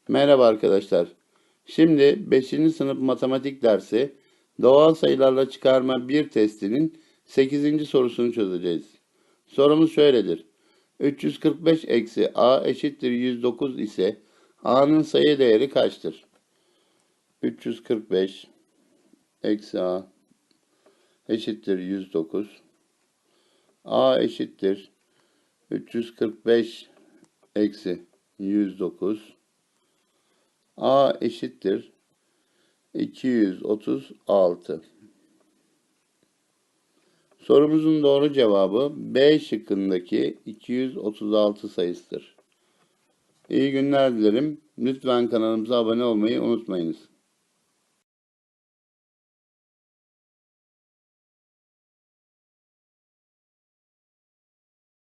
Merhaba arkadaşlar. Şimdi 5. sınıf matematik dersi doğal sayılarla çıkarma bir testinin 8. sorusunu çözeceğiz. Sorumuz şöyledir. 345 eksi a eşittir 109 ise a'nın sayı değeri kaçtır? 345 eksi a eşittir 109. A eşittir 345 eksi 109. A eşittir 236. Sorumuzun doğru cevabı B şıkkındaki 236 sayısıdır. İyi günler dilerim. Lütfen kanalımıza abone olmayı unutmayınız.